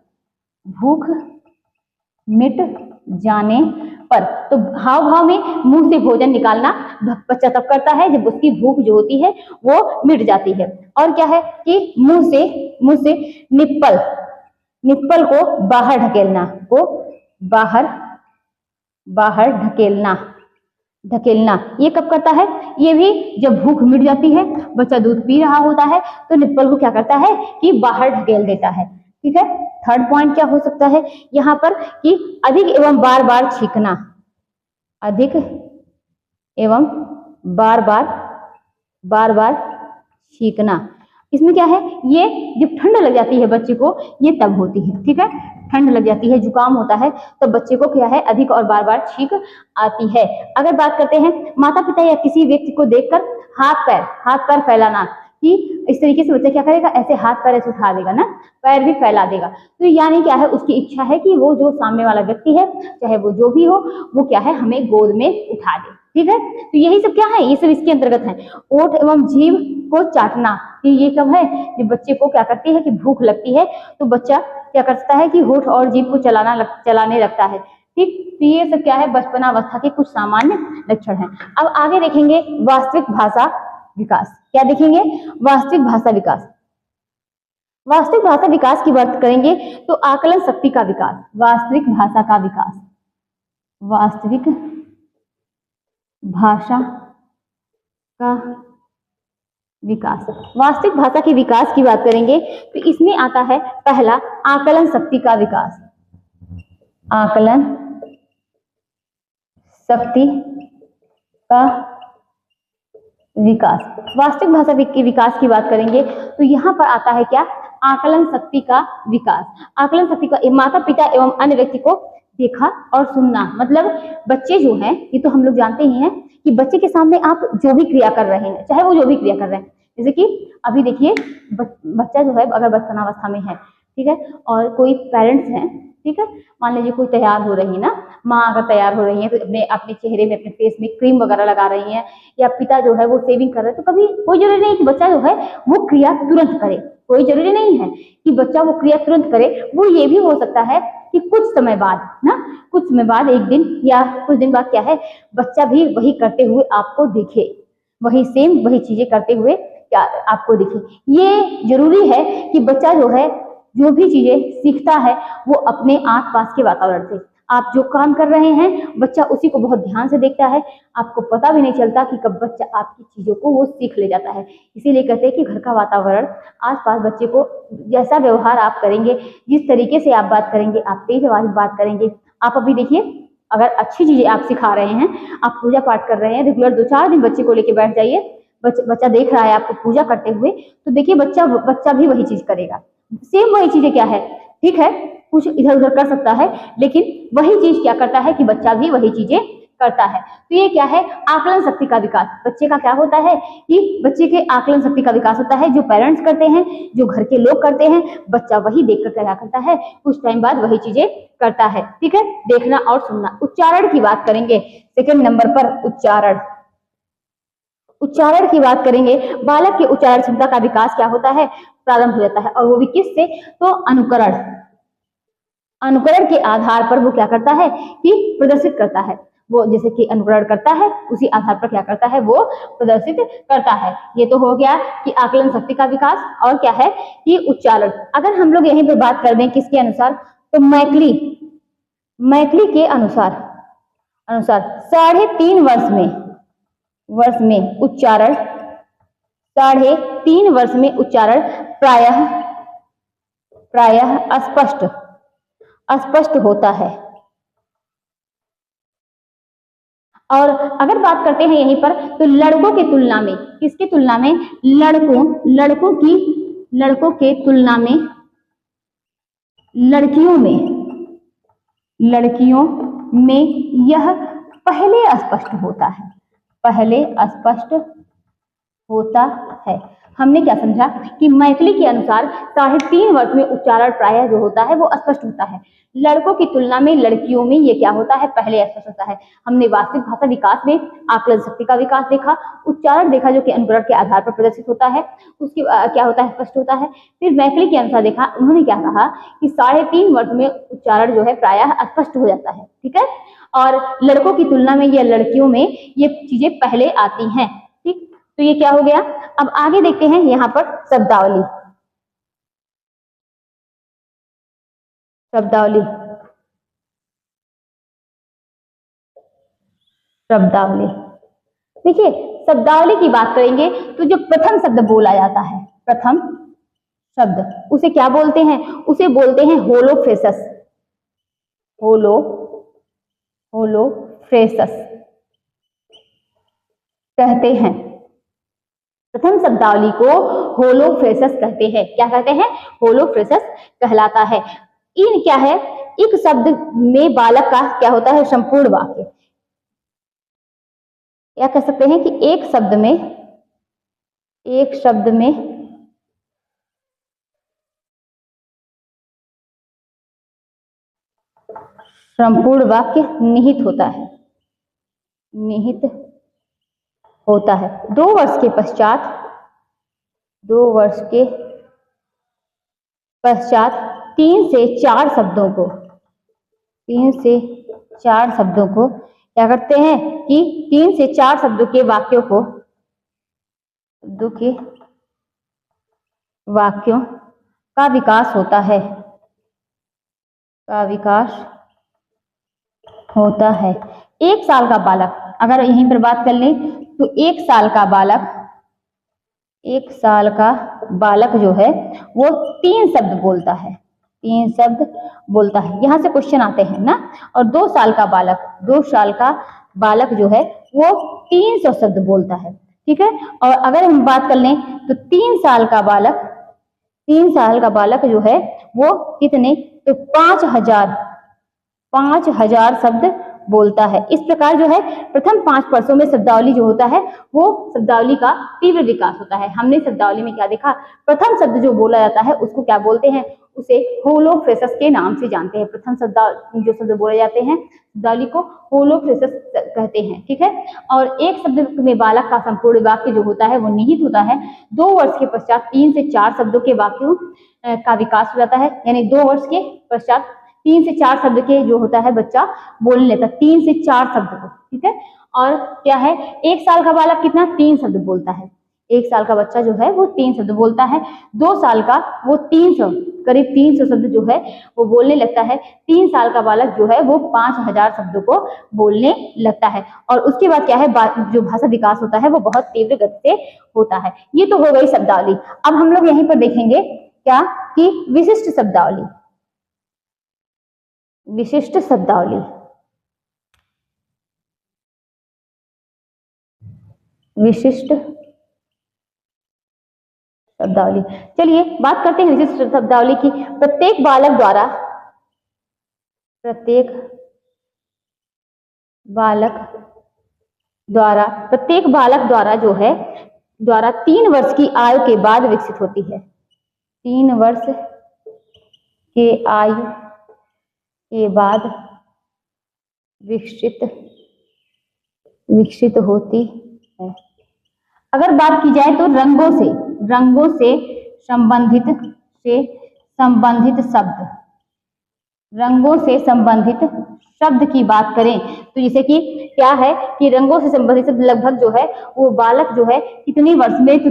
तो हाव भाव में मुंह से भोजन निकालना बच्चा तब करता है जब उसकी भूख जो होती है वो मिट जाती है। और क्या है कि मुंह से निप्पल को बाहर ढकेलना, ये कब करता है, ये भी जब भूख मिट जाती है, बच्चा दूध पी रहा होता है, तो निप्पल को क्या करता है कि बाहर ढकेल देता है। ठीक है, थर्ड पॉइंट क्या हो सकता है यहाँ पर कि अधिक एवं बार बार छींकना। इसमें क्या है, ये जब ठंड लग जाती है बच्चे को, ये तब होती है। ठीक है, ठंड लग जाती है, जुकाम होता है, तो बच्चे को क्या है अधिक और बार बार छींक आती है। अगर बात करते हैं माता पिता या किसी व्यक्ति को देखकर हाथ पैर फैलाना, कि इस तरीके से बच्चा क्या करेगा, ऐसे हाथ पैर ऐसे उठा देगा ना, पैर भी फैला देगा, तो यानी क्या है उसकी इच्छा है कि वो जो सामने वाला व्यक्ति है, चाहे वो जो भी हो, वो क्या है हमें गोद में उठा दे। ठीक है। तो यही सब क्या है, ये सब इसके अंतर्गत है। ओठ एवं जीभ को चाटना, ये कब है, जब बच्चे को क्या करती है कि भूख लगती है तो बच्चा क्या करता है कि होठ और जीभ को चलाने लगता है। ठीक, तो ये सब क्या है, बचपनावस्था के कुछ सामान्य लक्षण हैं। अब आगे देखेंगे वास्तविक भाषा विकास। क्या देखेंगे, वास्तविक भाषा विकास। वास्तविक भाषा विकास की बात करेंगे तो आकलन शक्ति का विकास, वास्तविक भाषा का विकास, वास्तविक भाषा का विकास। वास्तविक भाषा के विकास की बात करेंगे तो इसमें आता है पहला आकलन शक्ति का विकास, आकलन शक्ति का विकास। वास्तविक भाषा के विकास की बात करेंगे तो यहाँ पर आता है क्या, आकलन शक्ति का विकास। आकलन शक्ति का माता पिता एवं अन्य व्यक्ति को देखा और सुनना, मतलब बच्चे जो हैं, ये तो हम लोग जानते ही हैं कि बच्चे के सामने आप जो भी क्रिया कर रहे हैं, चाहे वो जो भी क्रिया कर रहे हैं, जैसे कि अभी देखिए बच्चा जो है अगर बचपनावस्था में है, ठीक है, और कोई पेरेंट्स हैं, ठीक है, मान लीजिए कोई तैयार हो रही है ना, माँ अगर तैयार हो रही है तो अपने चेहरे में, अपने फेस में क्रीम वगैरह लगा रही है, या पिता जो है वो सेविंग कर रहे हैं, तो कभी कोई जरूरी नहीं कि बच्चा जो है वो क्रिया तुरंत करे, कोई जरूरी नहीं है कि बच्चा वो क्रिया तुरंत करे। वो ये भी हो सकता है कि कुछ समय बाद ना, कुछ समय बाद, एक दिन या कुछ दिन बाद क्या है, बच्चा भी वही करते हुए आपको दिखे, वही सेम वही चीजें करते हुए क्या आपको दिखे। ये जरूरी है कि बच्चा जो है जो भी चीजें सीखता है वो अपने आसपास के वातावरण से, आप जो काम कर रहे हैं बच्चा उसी को बहुत ध्यान से देखता है, आपको पता भी नहीं चलता कि कब बच्चा आपकी चीजों को वो सीख ले जाता है। इसीलिए कहते हैं कि घर का वातावरण, आसपास बच्चे को जैसा व्यवहार आप करेंगे, जिस तरीके से आप बात करेंगे, आप तेज आवाज में बात करेंगे। आप अभी देखिए, अगर अच्छी चीजें आप सिखा रहे हैं, आप पूजा पाठ कर रहे हैं, रेगुलर 2-4 दिन बच्चे को लेके बैठ जाइए, बच्चा देख रहा है आपको पूजा करते हुए, तो देखिए बच्चा भी वही चीज करेगा, सेम वही चीजें क्या है, ठीक है, कुछ इधर उधर कर सकता है, लेकिन वही चीज क्या करता है कि बच्चा भी वही चीजें करता है। तो ये क्या है, आकलन शक्ति का विकास। बच्चे का क्या होता है कि बच्चे के आकलन शक्ति का विकास होता है, जो पेरेंट्स करते हैं, जो घर के लोग करते हैं, बच्चा वही देखकर क्या करता है, कुछ टाइम बाद वही चीजें करता है। ठीक है, देखना और सुनना। उच्चारण की बात करेंगे सेकंड नंबर पर, उच्चारण। उच्चारण की बात करेंगे, बालक के उच्चारण क्षमता का विकास क्या होता है, प्रारंभ हो जाता है, और वो भी किससे, तो अनुकरण। अनुकरण के आधार पर वो क्या करता है कि प्रदर्शित करता है, वो जैसे कि अनुकरण करता है उसी आधार पर क्या करता है, वो प्रदर्शित करता है। ये तो हो गया कि आकलन शक्ति का विकास, और क्या है कि उच्चारण। अगर हम लोग यहीं पर बात कर दें किसके अनुसार, तो मैकली के अनुसार 3.5 वर्ष में उच्चारण, 3.5 वर्ष में उच्चारण प्रायः अस्पष्ट होता है। और अगर बात करते हैं यहीं पर, तो लड़कों के तुलना में, किसकी तुलना में, लड़कों के तुलना में लड़कियों में यह पहले स्पष्ट होता है। हमने क्या समझा कि मैथिली के अनुसार 3.5 वर्ष में उच्चारण प्रायः जो होता है वो स्पष्ट होता है, लड़कों की तुलना में लड़कियों में ये क्या होता है, पहले स्पष्ट होता है। हमने वास्तविक भाषा विकास में आकलन शक्ति का विकास देखा, उच्चारण देखा जो कि अनुकरण के आधार पर प्रदर्शित होता है, उसके क्या होता है, स्पष्ट होता है। फिर मैथिली के अनुसार देखा, उन्होंने क्या कहा कि 3.5 वर्ष में उच्चारण जो है प्रायः स्पष्ट हो जाता है। ठीक है, और लड़कों की तुलना में या लड़कियों में ये चीजें पहले आती हैं। ठीक, तो ये क्या हो गया। अब आगे देखते हैं यहाँ पर शब्दावली। देखिए, शब्दावली की बात करेंगे तो जो प्रथम शब्द बोला जाता है, प्रथम शब्द, उसे क्या बोलते हैं, उसे बोलते हैं होलोफ्रेसस। होलोफ्रेसस कहते हैं। प्रथम शब्दावली को होलोफ्रेसस कहते हैं। क्या कहते हैं, होलोफ्रेसस कहलाता है। इन क्या है, एक शब्द में बालक का क्या होता है, संपूर्ण वाक्य, या कह सकते हैं कि एक शब्द में संपूर्ण वाक्य निहित होता है, निहित होता है। 2 वर्ष के पश्चात 2 वर्ष के पश्चात 3 से 4 शब्दों को क्या करते हैं कि 3 से 4 शब्दों के वाक्यों का विकास होता है, एक साल का बालक, अगर यहीं पर बात कर लें तो एक साल का बालक जो है वो 3 शब्द बोलता है, यहाँ से क्वेश्चन आते हैं ना। और 2 साल का बालक जो है वो 300 शब्द बोलता है, ठीक है। और अगर हम बात कर लें तो 3 साल का बालक जो है वो कितने, तो 5000 शब्द बोलता है। इस प्रकार जो है प्रथम 5 वर्षों में शब्दावली जो होता है वो शब्दावली का तीव्र विकास होता है। हमने शब्दावली में क्या देखा, प्रथम शब्द जो बोला जाता है उसको क्या बोलते हैं, उसे होलोफ्रेसस के नाम से जानते हैं। प्रथम जो शब्द बोले जाते हैं शब्दावली को होलोफ्रेसस कहते हैं, ठीक है। और एक शब्द में बालक का संपूर्ण वाक्य जो होता है वो निहित होता है। 2 वर्ष के पश्चात 3 से 4 शब्दों के वाक्यों का विकास हो जाता है, यानी 2 वर्ष के पश्चात 3 से 4 शब्द के जो होता है बच्चा बोलने लेता है, 3 से 4 शब्द को, ठीक है। और क्या है, 1 साल का बालक कितना 3 शब्द बोलता है, 1 साल का बच्चा जो है वो 3 शब्द बोलता है। 2 साल का वो 300 करीब 300 शब्द जो है वो बोलने लगता है। 3 साल का बालक जो है वो 5000 शब्दों को बोलने लगता है। और उसके बाद क्या है, जो भाषा विकास होता है वो बहुत तीव्र गति से होता है। ये तो हो गई शब्दावली। अब हम लोग यहीं पर देखेंगे क्या कि विशिष्ट शब्दावली। विशिष्ट शब्दावली चलिए बात करते हैं विशिष्ट शब्दावली की। प्रत्येक बालक द्वारा जो है 3 वर्ष की आयु के बाद विकसित होती है। 3 वर्ष के आयु के बाद विकसित होती है। अगर बात की जाए तो रंगों से संबंधित शब्द की बात करें तो जैसे कि क्या है कि रंगों से संबंधित शब्द लगभग जो है वो बालक जो है कितने वर्ष में, तो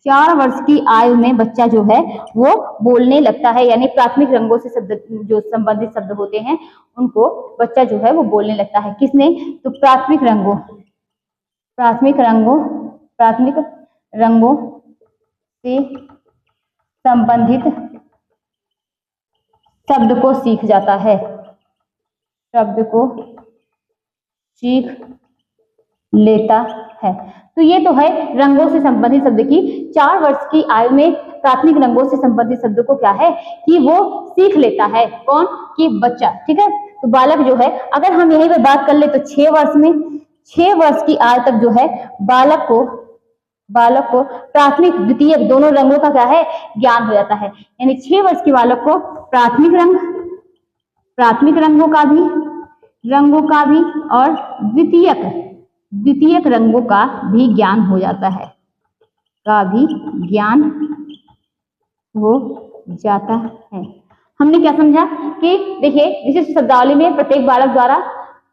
4 वर्ष की आयु में बच्चा जो है वो बोलने लगता है। यानी प्राथमिक रंगों से शब्द जो संबंधित शब्द होते हैं उनको बच्चा जो है वो बोलने लगता है। किसने, तो प्राथमिक रंगों से संबंधित शब्द को सीख लेता है। तो ये तो है रंगों से संबंधित शब्द की। 4 वर्ष की आयु में प्राथमिक रंगों से संबंधित शब्द को क्या है कि वो सीख लेता है। कौन, कि बच्चा, ठीक है। तो बालक जो है, अगर हम यहीं पर बात कर ले तो 6 वर्ष की आयु तक जो है बालक को प्राथमिक द्वितीयक दोनों रंगों का क्या है ज्ञान हो जाता है। यानी 6 वर्ष के बालक को प्राथमिक रंगों का भी और द्वितीयक रंगों का भी ज्ञान हो जाता है, हमने क्या समझा कि देखिए विशिष्ट शब्दावली में प्रत्येक बालक द्वारा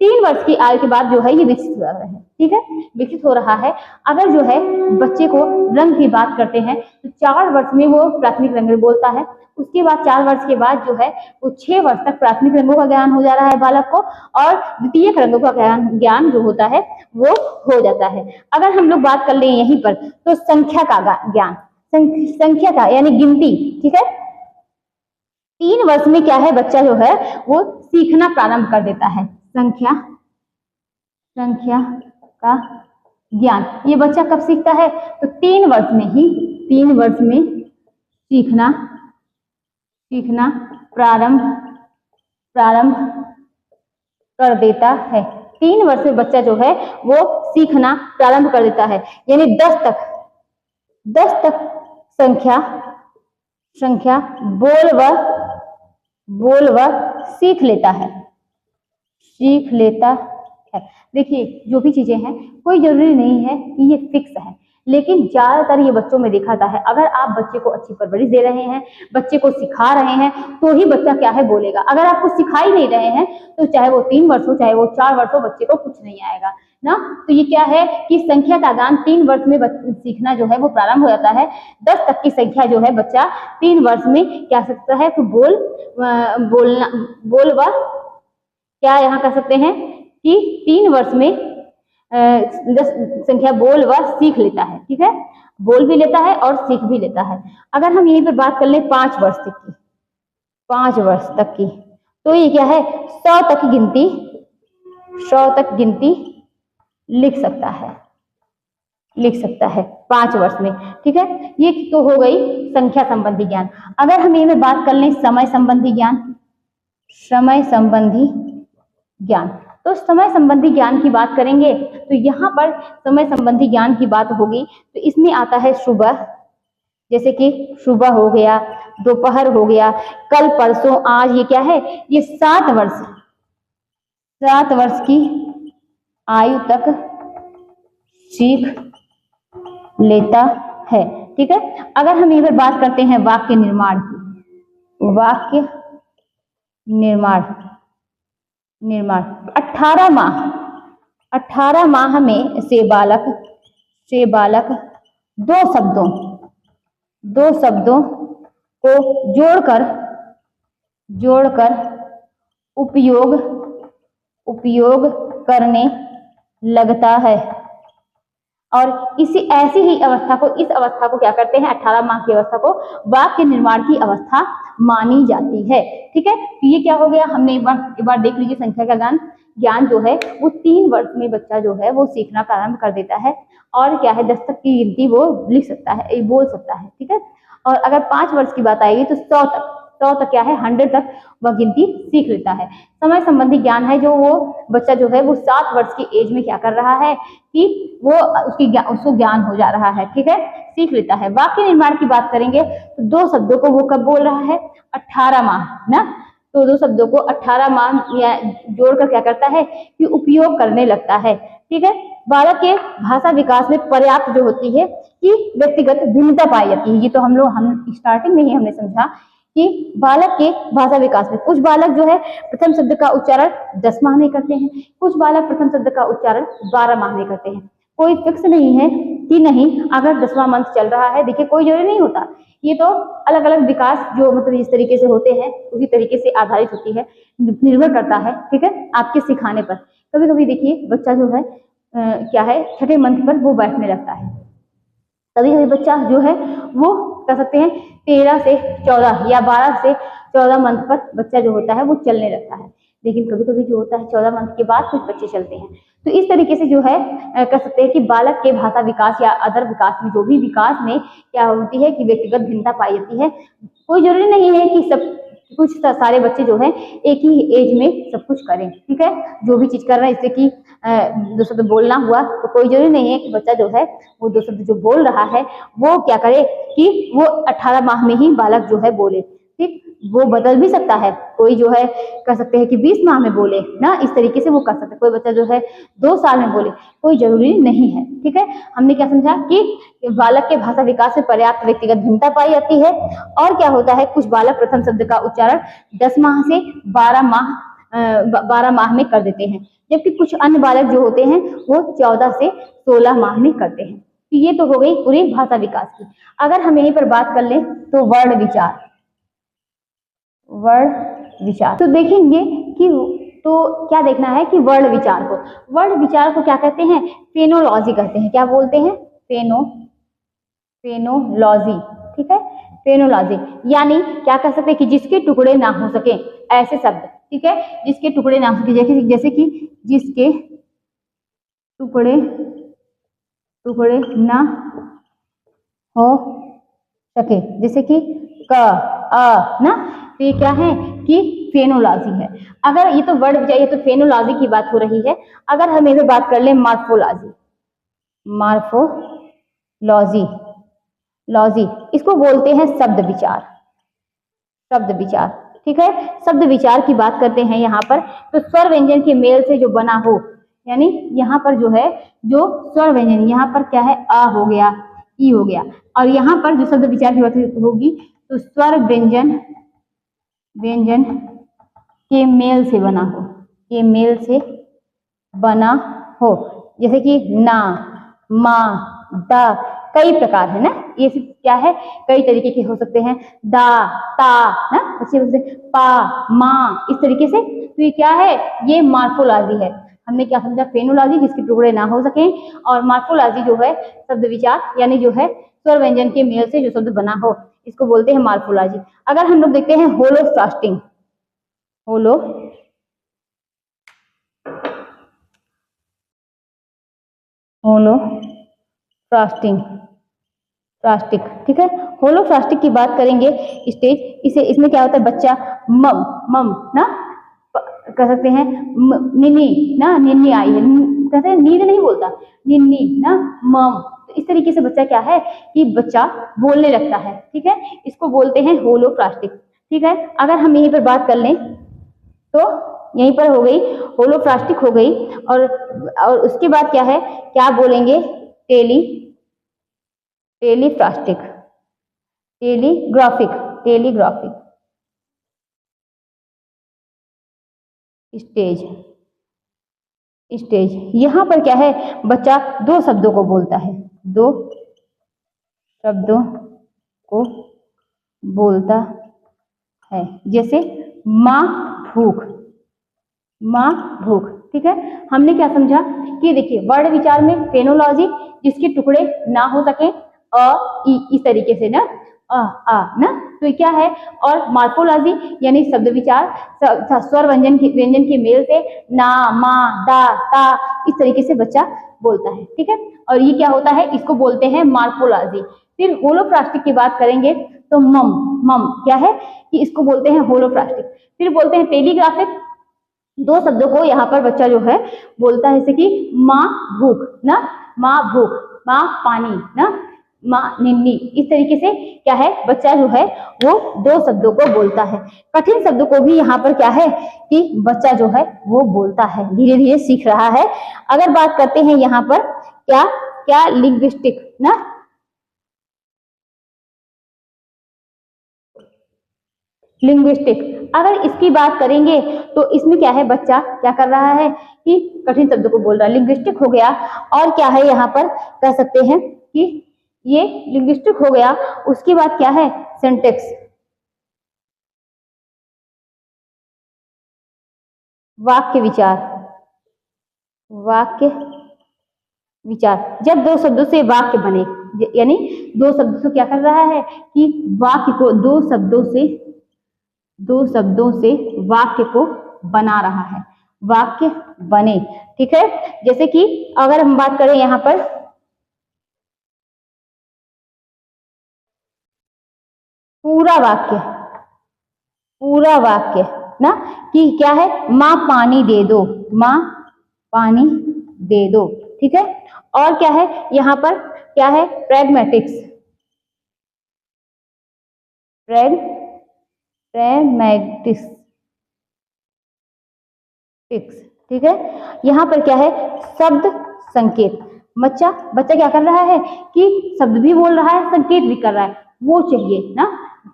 3 वर्ष की आयु के बाद जो है ये विकसित हो रहा है, ठीक है, विकसित हो रहा है। अगर जो है बच्चे को रंग की बात करते हैं तो 4 वर्ष में वो प्राथमिक रंग बोलता है। उसके बाद 4 वर्ष के बाद जो है वो 6 वर्ष तक प्राथमिक रंगों का ज्ञान हो जा रहा है बालक को, और द्वितीयक रंगों का ज्ञान जो होता है वो हो जाता है। अगर हम लोग बात कर लें यहीं पर तो संख्या का ज्ञान, संख्या का यानी गिनती, ठीक है। 3 वर्ष में क्या है बच्चा जो है वो सीखना प्रारंभ कर देता है। संख्या का ज्ञान ये बच्चा कब सीखता है, तो 3 वर्ष में सीखना प्रारंभ कर देता है। 3 वर्ष में बच्चा जो है वो सीखना प्रारंभ कर देता है। यानी 10 तक संख्या बोल व सीख लेता है। देखिए जो भी चीजें हैं कोई जरूरी नहीं है कि ये फिक्स है, लेकिन ज्यादातर ये बच्चों में देखा जाता है। अगर आप बच्चे को अच्छी परवरिश दे रहे हैं, बच्चे को सिखा रहे हैं, तो ही बच्चा क्या है बोलेगा। अगर आप कुछ सिखा ही नहीं रहे हैं तो चाहे वो 3 वर्ष हो चाहे वो 4 वर्ष हो, बच्चे को कुछ नहीं आएगा ना। तो ये क्या है कि संख्या का ज्ञान 3 वर्ष में सीखना जो है वो प्रारंभ हो जाता है। 10 तक की संख्या जो है बच्चा 3 वर्ष में क्या सकता है, तो बोल व क्या यहाँ कह सकते हैं कि 3 वर्ष में 10 संख्या बोल व सीख लेता है। ठीक है, बोल भी लेता है और सीख भी लेता है। अगर हम यहीं पर बात कर लें 5 वर्ष तक की, 5 वर्ष तक की, तो ये क्या है 100 तक गिनती, 100 तक गिनती लिख सकता है, लिख सकता है 5 वर्ष में। ठीक है, ये तो हो गई संख्या संबंधी ज्ञान। अगर हम यहीं पर बात कर लें समय संबंधी ज्ञान, समय संबंधी ज्ञान, तो समय संबंधी ज्ञान की बात करेंगे तो यहाँ पर समय संबंधी ज्ञान की बात होगी तो इसमें आता है सुबह, जैसे कि सुबह हो गया, दोपहर हो गया, कल परसों आज, ये क्या है ये 7 वर्ष की आयु तक सीख लेता है। ठीक है, अगर हम यहीं पर बात करते हैं वाक्य निर्माण की, वाक्य निर्माण 18 माह में से बालक 2 शब्दों को जोड़कर उपयोग करने लगता है। और ऐसी ही अवस्था को, इस अवस्था को क्या करते हैं, 18 माह की अवस्था को वाक्य निर्माण की अवस्था मानी जाती है। ठीक है, तो ये क्या हो गया, हमने एक बार देख लीजिए संख्या का ज्ञान जो है वो 3 वर्ष में बच्चा जो है वो सीखना प्रारंभ कर देता है और क्या है 10 तक की गिनती वो लिख सकता है, बोल सकता है। ठीक है, और अगर 5 वर्ष की बात आएगी तो 100 तक क्या है 100 तक वह गिनती सीख लेता है। समय संबंधी ज्ञान है जो वो बच्चा जो है वो 7 वर्ष की एज में क्या कर रहा है कि वो उसको ज्ञान हो जा रहा है। ठीक है, सीख लेता है। वाक्य निर्माण की बात करेंगे तो 2 शब्दों को वो कब बोल रहा है, 18 माह ना, तो 2 शब्दों को 18 माह या जोड़कर क्या करता है कि उपयोग करने लगता है। ठीक है, बालक के भाषा विकास में पर्याप्त जो होती है कि व्यक्तिगत भिन्नता पाई जाती है। ये तो हम स्टार्टिंग में ही हमने समझा कि बालक के भाषा विकास में कुछ बालक जो है प्रथम शब्द का उच्चारण 10 माह में करते हैं, कुछ बालक प्रथम शब्द का उच्चारण 12 माह में करते हैं। कोई फिक्स नहीं है कि नहीं अगर 10वां मंथ चल रहा है, देखिए कोई जरूरी नहीं होता, ये तो अलग अलग विकास जो मतलब जिस तरीके से होते हैं उसी तरीके से आधारित होती है, निर्भर करता है। ठीक है, आपके सिखाने पर। कभी कभी देखिए बच्चा जो है क्या है 6ठे मंथ पर वो बैठने लगता है, कभी कभी बच्चा जो है वो कह सकते हैं 13 से 14 या 12 से 14 मंथ पर बच्चा जो होता है वो चलने लगता है, लेकिन कभी कभी जो होता है 14 मंथ के बाद कुछ बच्चे चलते हैं। तो इस तरीके से जो है कह सकते हैं कि बालक के भाषा विकास या अदर विकास में जो भी विकास में क्या होती है कि व्यक्तिगत भिन्नता पाई जाती है। कोई जरूरी नहीं है कि सब कुछ सारे बच्चे जो है एक ही एज में सब कुछ करें। ठीक है, जो भी चीज कर रहे हैं, जैसे कि 2 शब्द बोलना हुआ तो कोई जरूरी नहीं है कि बच्चा जो है वो 2 शब्द जो बोल रहा है वो क्या करे कि वो 18 माह में ही बालक जो है बोले। ठीक, वो बदल भी सकता है, कोई जो है कर सकते हैं कि 20 माह में बोले ना, इस तरीके से वो कर सकते हैं। कोई बच्चा जो है 2 साल में बोले, कोई जरूरी नहीं है। ठीक है, हमने क्या समझा कि बालक के भाषा विकास में पर्याप्त व्यक्तिगत भिन्नता पाई जाती है। और क्या होता है, कुछ बालक प्रथम शब्द का उच्चारण 10 माह से 12 माह में कर देते हैं, जबकि कुछ अन्य बालक जो होते हैं वो 14 से 16 माह में करते हैं। तो ये तो हो गई पूरी भाषा विकास की। अगर हम यहीं पर बात कर लें तो वर्ण विचार तो देखेंगे कि तो क्या देखना है कि वर्ण विचार को क्या कहते हैं, फेनोलॉजी कहते हैं। क्या बोलते हैं, फेनोलॉजी। ठीक है, फेनोलॉजी यानी क्या कह सकते हैं कि जिसके टुकड़े ना हो सके ऐसे शब्द। ठीक है, जिसके टुकड़े ना हो सके, जैसे कि जिसके टुकड़े ना हो सके, जैसे कि क अ ना, तो ये क्या है कि फेनोलॉजी है। अगर ये तो वर्ड विचार, ये तो फेनोलॉजी की बात हो रही है। अगर हम इधर बात कर ले मार्फोलॉजी, इसको बोलते हैं शब्द विचार। ठीक है, शब्द विचार की बात करते हैं यहाँ पर, तो स्वर व्यंजन के मेल से जो बना हो यानी यहाँ पर जो है जो स्वर व्यंजन, यहाँ पर क्या है, अ हो गया, ई हो गया, और यहाँ पर जो शब्द विचार की बात होगी तो स्वर व्यंजन व्यंजन के मेल से बना हो, के मेल से बना हो, जैसे कि ना, मा, दा, कई प्रकार है ना, ये सिर्फ क्या है, कई तरीके के हो सकते हैं, दा, ता ना, बच्चे बोलते हैं पा, मा, इस तरीके से। तो ये क्या है, ये मार्फोलॉजी है। हमने क्या समझा, फेनोलॉजी जिसके टुकड़े ना हो सके, और मार्फोलॉजी जो है शब्द विचार, यानी जो है स्वर व्यंजन के मेल से जो शब्द बना हो, इसको बोलते हैं मार्फोलॉजी। अगर हम लोग देखते हैं होलोफ्रास्टिंग, होलो होलोफ्रास्टिंग फ्रास्टिक, ठीक है। होलोफ्रास्टिक की बात करेंगे स्टेज, इसे इसमें क्या होता है, बच्चा मम मम ना कह सकते हैं, निन्नी ना, निन्नी आई है, कहते हैं नींद नहीं बोलता, निन्नी ना, मम। तो इस तरीके से बच्चा क्या है कि बच्चा बोलने लगता है, ठीक है, इसको बोलते हैं होलोफ्रास्टिक, ठीक है। अगर हम यहीं पर बात कर लें तो यहीं पर हो गई होलोफ्रास्टिक हो गई, और उसके बाद क्या है, क्या बोलेंगे, टेलीफ्रास्टिक, टेलीग्राफिक स्टेज। यहाँ पर क्या है, बच्चा दो शब्दों को बोलता है, दो शब्दों को बोलता है, जैसे माँ भूख, माँ भूख, ठीक है। हमने क्या समझा कि देखिए वर्ण विचार में फेनोलॉजी जिसके टुकड़े ना हो सके, अ ई, इस तरीके से ना, आ ना, तो ये क्या है, और मार्फोलॉजी यानी शब्द विचार स्वर व्यंजन के मेल से ना, मा, दा, ता, इस तरीके से बच्चा बोलता है, ठीक है। और ये क्या होता है, इसको बोलते हैं मार्फोलॉजी। फिर होलोफ्रास्टिक की बात करेंगे तो मम मम क्या है कि इसको बोलते हैं होलोफ्रास्टिक। फिर बोलते हैं टेलीग्राफिक, दो शब्दों को यहाँ पर बच्चा जो है बोलता है, जैसे कि माँ भूख ना, माँ भूख, माँ पानी ना, माँ निन्नी, इस तरीके से क्या है, बच्चा जो है वो दो शब्दों को बोलता है। कठिन शब्दों को भी यहाँ पर क्या है कि बच्चा जो है वो बोलता है, धीरे धीरे सीख रहा है। अगर बात करते हैं यहाँ पर क्या क्या लिंग्विस्टिक ना, लिंग्विस्टिक, अगर इसकी बात करेंगे तो इसमें क्या है, बच्चा क्या कर रहा है कि कठिन शब्दों को बोल रहा है, लिंग्विस्टिक हो गया। और क्या है यहाँ पर कह सकते हैं कि ये लिंग्विस्टिक हो गया। उसके बाद क्या है, सिंटैक्स, वाक्य विचार, वाक्य विचार, जब दो शब्दों से वाक्य बने, यानी दो शब्दों से क्या कर रहा है कि वाक्य को दो शब्दों से वाक्य को बना रहा है, वाक्य बने, ठीक है। जैसे कि अगर हम बात करें यहाँ पर पूरा वाक्य ना, कि क्या है, माँ पानी दे दो, माँ पानी दे दो, ठीक है। और क्या है यहाँ पर, क्या है, प्रैग्मेटिक्स, प्रैग्मेटिक्स, ठीक है। यहाँ पर क्या है, शब्द संकेत, बच्चा क्या कर रहा है कि शब्द भी बोल रहा है, संकेत भी कर रहा है, वो चाहिए ना,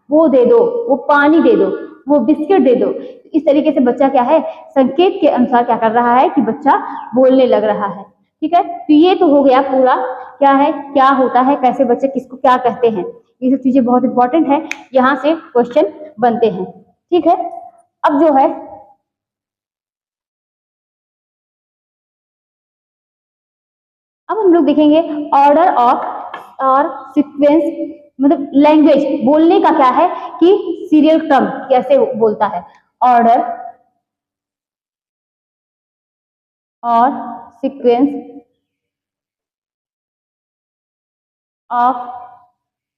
वो दे दो, वो पानी दे दो, वो बिस्किट दे दो। इस तरीके से बच्चा क्या है, संकेत के अनुसार क्या कर रहा है कि बच्चा बोलने लग रहा है, ठीक है। तो ये तो हो गया पूरा क्या है, क्या होता है, कैसे बच्चे किसको क्या कहते हैं, ये सब चीजें बहुत इंपॉर्टेंट है, यहाँ से क्वेश्चन बनते हैं, ठीक है। अब जो है अब हम लोग देखेंगे ऑर्डर ऑफ और सीक्वेंस, मतलब लैंग्वेज बोलने का क्या है कि सीरियल क्रम कैसे बोलता है, ऑर्डर और सीक्वेंस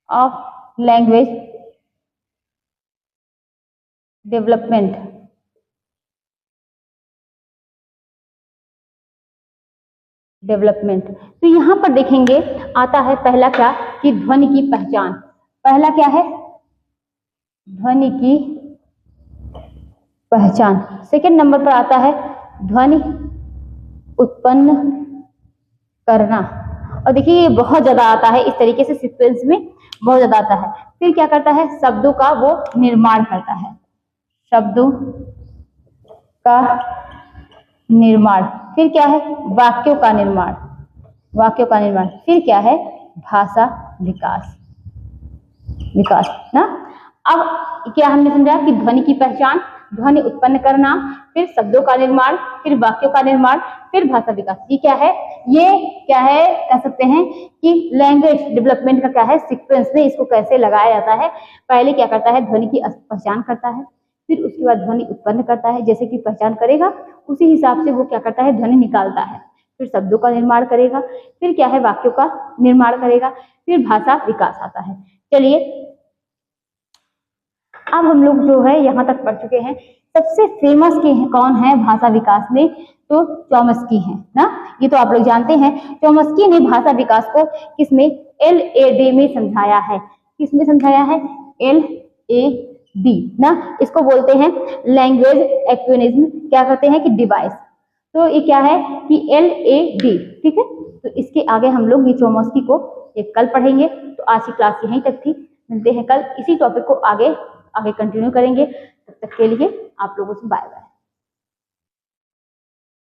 ऑफ लैंग्वेज डेवलपमेंट, तो यहाँ पर देखेंगे आता है पहला क्या कि ध्वनि की पहचान, पहला क्या है, ध्वनि की पहचान। सेकंड नंबर पर आता है ध्वनि उत्पन्न करना। और देखिए ये बहुत ज्यादा आता है, इस तरीके से सीक्वेंस में बहुत ज्यादा आता है। फिर क्या करता है, शब्दों का वो निर्माण करता है, शब्दों का निर्माण। फिर क्या है, वाक्यों का निर्माण, वाक्यों का निर्माण। फिर क्या है, भाषा विकास, विकास ना। अब क्या हमने समझा कि ध्वनि की पहचान, ध्वनि उत्पन्न करना, फिर शब्दों का निर्माण, फिर वाक्यों का निर्माण, फिर भाषा विकास। ये क्या है, ये क्या है, कह सकते हैं कि लैंग्वेज डेवलपमेंट का क्या है, सीक्वेंस में इसको कैसे लगाया जाता है। पहले क्या करता है, ध्वनि की पहचान करता है, फिर उसके बाद ध्वनि उत्पन्न करता है, जैसे कि पहचान करेगा उसी हिसाब से वो क्या करता है, ध्वनि निकालता है। फिर शब्दों का निर्माण करेगा, फिर क्या है, वाक्यों का निर्माण करेगा, फिर भाषा विकास आता है। चलिए अब हम लोग जो है यहाँ तक पढ़ चुके हैं। सबसे फेमस के कौन है भाषा विकास में, तो चॉम्स्की है ना। ये तो आप लोग जानते हैं। चॉम्स्की ने भाषा विकास को किसमें, LAD में समझाया है। किसमें समझाया है, LAD ना। इसको बोलते हैं लैंग्वेज एक्विजिशन, क्या कहते हैं कि डिवाइस। तो ये क्या है कि LAD, ठीक है। तो इसके आगे हम लोग ये चॉम्स्की को एक कल पढ़ेंगे। तो आज की क्लास यहीं तक थी, मिलते हैं कल इसी टॉपिक को आगे कंटिन्यू करेंगे। तब तक के लिए आप लोगों से बाय बाय।